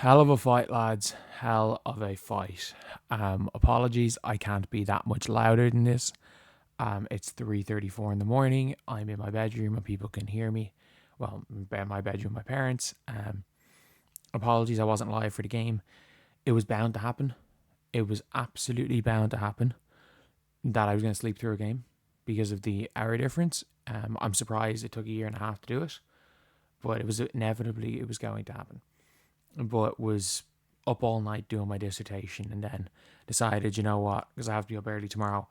Hell of a fight, lads. Hell of a fight. Apologies, I can't be that much louder than this. It's 3:34 in the morning. I'm in my bedroom and people can hear me. Well, in my bedroom, my parents. Apologies, I wasn't live for the game. It was bound to happen. It was absolutely bound to happen that I was going to sleep through a game because of the hour difference. I'm surprised it took a year and a half to do it, but it was inevitably it was going to happen. But was up all night doing my dissertation and then decided, you know what, because I have to be up early tomorrow,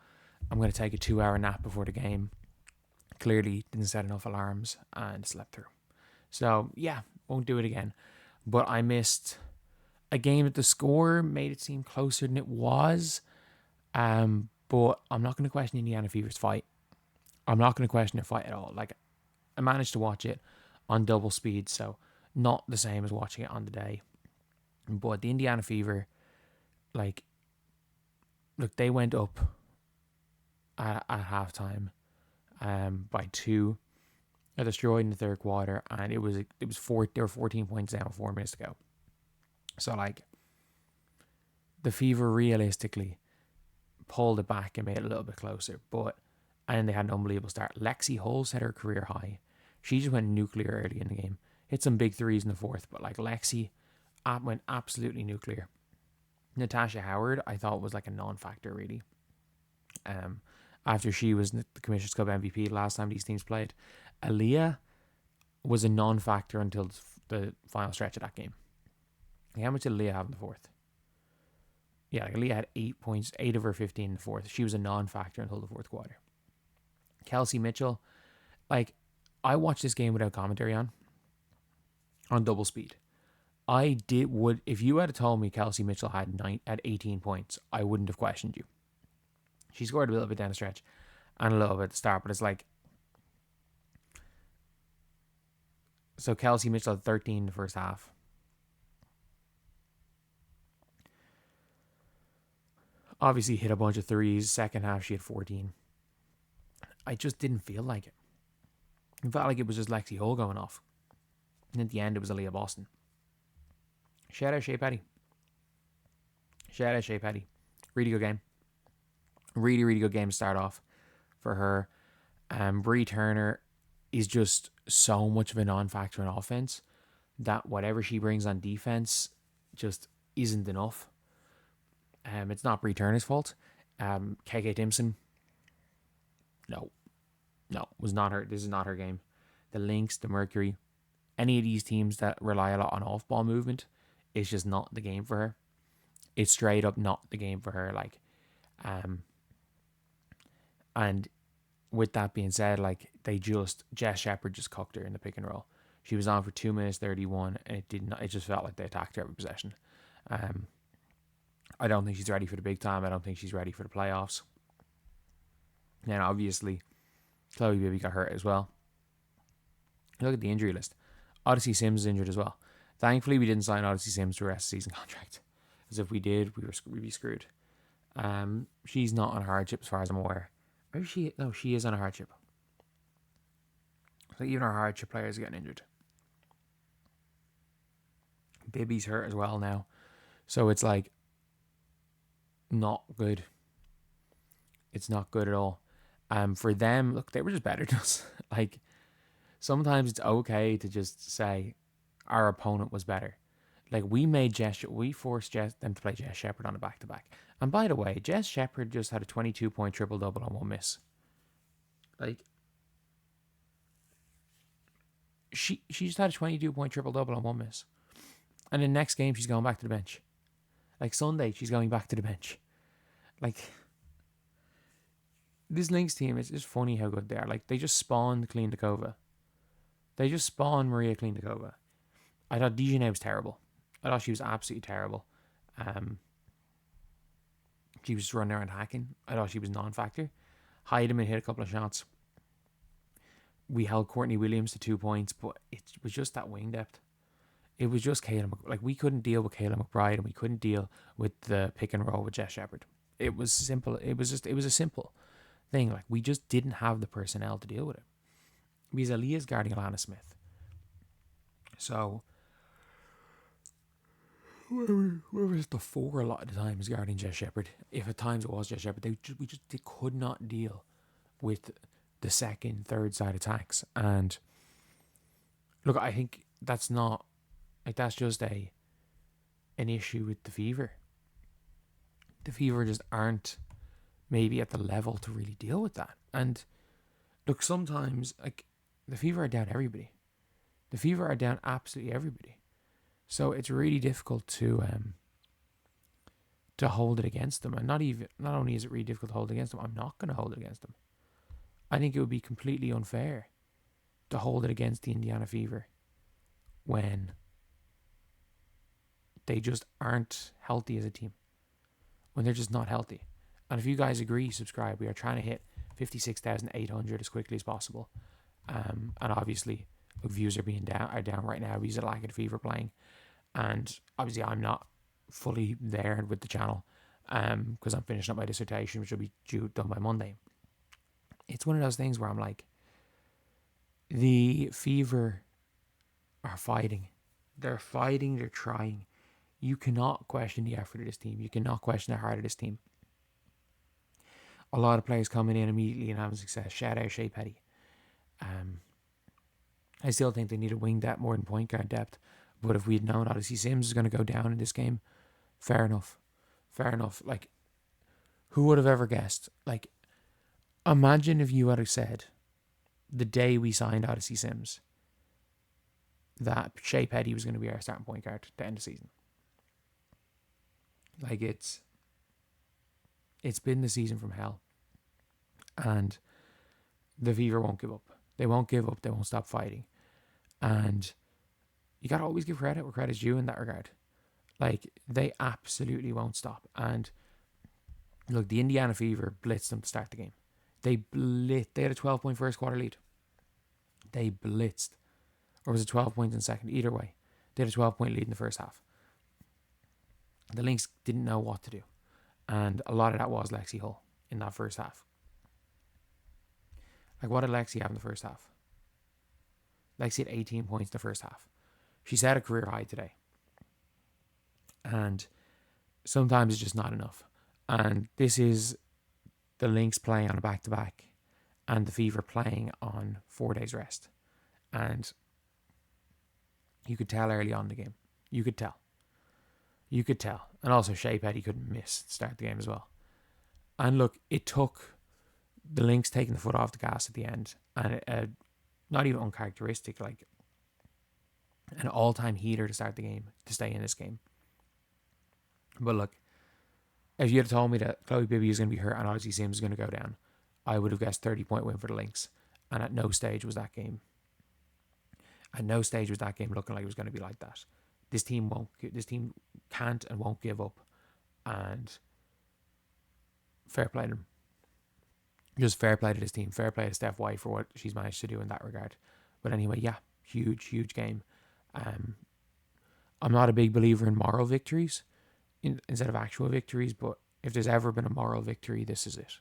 I'm going to take a 2 hour nap before the game. Clearly didn't set enough alarms and slept through. So yeah, won't do it again. But I missed a game that the score made it seem closer than it was. But I'm not going to question Indiana Fever's fight. I'm not going to question their fight at all. Like, I managed to watch it on double speed, so not the same as watching it on the day. But the Indiana Fever, like, look, they went up at halftime by 2. They destroyed in the third quarter, and it was they were 14 points down with 4 minutes to go. So, like, the Fever realistically pulled it back and made it a little bit closer. And they had an unbelievable start. Lexie Hull set her career high. She just went nuclear early in the game. Hit some big threes in the fourth, but like Lexie went absolutely nuclear. Natasha Howard, I thought, was like a non-factor really. After she was the Commissioner's Cup MVP last time these teams played, Aaliyah was a non-factor until the final stretch of that game. Like, how much did Aaliyah have in the fourth? Yeah, like Aaliyah had 8 points, 8 of her 15 in the fourth. She was a non-factor until the fourth quarter. Kelsey Mitchell, like, I watched this game without commentary on double speed. If you had told me Kelsey Mitchell had 18 points, I wouldn't have questioned you. She scored a little bit down the stretch and a little bit at the start, but it's like, so Kelsey Mitchell had 13 in the first half. Obviously hit a bunch of threes. Second half she had 14. I just didn't feel like it. It felt like it was just Lexie Hull going off. And at the end, it was Aaliyah Boston. Shout out Shea Petty. Really good game. Really, really good game to start off for her. Bree Turner is just so much of a non-factor in offense that whatever she brings on defense just isn't enough. It's not Bree Turner's fault. KK Timpson, no, was not her. This is not her game. The Lynx, the Mercury, any of these teams that rely a lot on off-ball movement, it's just not the game for her. It's straight up not the game for her. Like, and with that being said, like, Jess Shepherd just cooked her in the pick and roll. She was on for 2 minutes 31, and it just felt like they attacked her every possession. I don't think she's ready for the big time. I don't think she's ready for the playoffs. And obviously, Chloe Bibby got hurt as well. Look at the injury list. Odyssey Sims is injured as well. Thankfully, we didn't sign Odyssey Sims to a rest of season contract. Because if we did, we'd be screwed. She's not on hardship as far as I'm aware. Maybe she is on a hardship. So even our hardship players are getting injured. Bibby's hurt as well now. So it's like, not good. It's not good at all. For them, look, they were just better than us. Like, sometimes it's okay to just say our opponent was better. Like, we forced them to play Jess Shepherd on a back-to-back. And by the way, Jess Shepherd just had a 22-point triple-double on 1 miss. Like, she just had a 22-point triple-double on 1 miss. And the next game, she's going back to the bench. Like, Sunday, she's going back to the bench. Like, this Lynx team, it's just funny how good they are. Like, they just spawned Klindakova. They just spawned Maria Klindakova. I thought Dijonay was terrible. I thought she was absolutely terrible. She was just running around hacking. I thought she was non-factor. Heidemann hit a couple of shots. We held Courtney Williams to 2 points, but it was just that wing depth. It was just Kayla. Like, we couldn't deal with Kayla McBride, and we couldn't deal with the pick and roll with Jess Shepherd. It was simple. It was a simple thing. Like, we just didn't have the personnel to deal with it. Because Aaliyah's guarding Alana Smith. So, whoever's the four a lot of the time is guarding Jess Shepherd. If at times it was Jess Shepherd, they could not deal with the second, third side attacks. And look, I think that's not like that's just an issue with the Fever. The Fever just aren't maybe at the level to really deal with that. And look, sometimes like the Fever are down everybody. The Fever are down absolutely everybody. So it's really difficult to hold it against them. And not only is it really difficult to hold it against them, I'm not going to hold it against them. I think it would be completely unfair to hold it against the Indiana Fever when they just aren't healthy as a team. When they're just not healthy. And if you guys agree, subscribe. We are trying to hit 56,800 as quickly as possible. And obviously, look, views are down right now because of lack of the Fever playing. And obviously, I'm not fully there with the channel because I'm finishing up my dissertation, which will be done by Monday. It's one of those things where I'm like, the Fever are fighting. They're fighting. They're trying. You cannot question the effort of this team. You cannot question the heart of this team. A lot of players coming in immediately and having success. Shout out Shea Petty. I still think they need a wing depth more than point guard depth. But if we'd known Odyssey Sims is going to go down in this game, fair enough. Fair enough. Like, who would have ever guessed? Like, imagine if you had said the day we signed Odyssey Sims that Shea Petty was going to be our starting point guard to end the season. Like, it's been the season from hell. And the Fever won't give up. They won't give up. They won't stop fighting. And you got to always give credit where credit's due in that regard. Like, they absolutely won't stop. And look, the Indiana Fever blitzed them to start the game. They had a 12-point first quarter lead. They blitzed. Or was it 12 points in the second? Either way. They had a 12-point lead in the first half. The Lynx didn't know what to do. And a lot of that was Lexie Hull in that first half. Like, what did Lexie have in the first half? Lexie had 18 points in the first half. She set a career high today. And sometimes it's just not enough. And this is the Lynx playing on a back-to-back and the Fever playing on 4 days rest. And you could tell early on in the game. You could tell. And also Shea Petty couldn't miss to start the game as well. And look, it took the Lynx taking the foot off the gas at the end. And not even uncharacteristic, like an all-time heater to start the game, to stay in this game. But look, if you had told me that Chloe Bibby is going to be hurt and Odyssey Sims is going to go down, I would have guessed 30-point win for the Lynx. And at no stage was that game looking like it was going to be like that. This team can't and won't give up. And fair play to them. Just fair play to this team. Fair play to Steph White for what she's managed to do in that regard. But anyway, yeah, huge game. I'm not a big believer in moral victories instead of actual victories, but if there's ever been a moral victory, this is it.